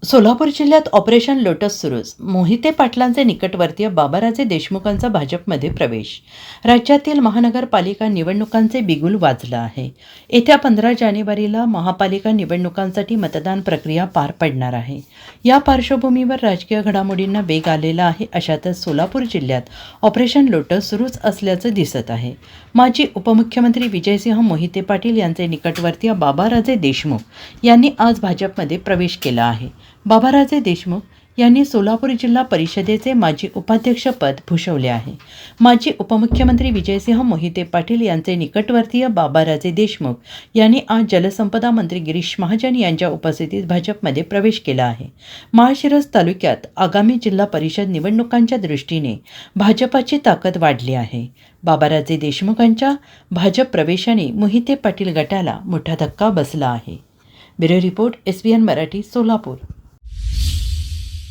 सोलापूर जिल्ह्यात operation lotus सुरूच. मोहिते पाटलांचे निकटवर्तीय बाबाराजे देशमुखांचा भाजपमध्ये प्रवेश. राज्यातील महानगरपालिका निवडणुकांचे बिगुल वाजलं आहे. येत्या 15 जानेवारीला महापालिका निवडणुकांसाठी मतदान प्रक्रिया पार पडणार आहे. या पार्श्वभूमीवर राजकीय घडामोडींना वेग आलेला आहे. अशातच सोलापूर जिल्ह्यात ऑपरेशन लोटस सुरूच असल्याचं दिसत आहे. माजी उपमुख्यमंत्री विजयसिंह मोहिते पाटील यांचे निकटवर्तीय बाबाराजे देशमुख यांनी आज भाजपमध्ये प्रवेश केला आहे. बाबाराजे देशमुख यांनी सोलापूर जिल्हा परिषदेचे माजी उपाध्यक्षपद भूषवले आहे. माजी उपमुख्यमंत्री विजयसिंह मोहिते पाटील यांचे निकटवर्तीय बाबाराजे देशमुख यांनी आज जलसंपदा मंत्री गिरीश महाजन यांच्या उपस्थितीत भाजपमध्ये प्रवेश केला आहे. माळशिरस तालुक्यात आगामी जिल्हा परिषद निवडणुकांच्या दृष्टीने भाजपाची ताकद वाढली आहे. बाबाराजे देशमुखांच्या भाजप प्रवेशाने मोहिते पाटील गटाला मोठा धक्का बसला आहे. Bureau report, SBN Marathi, Solapur.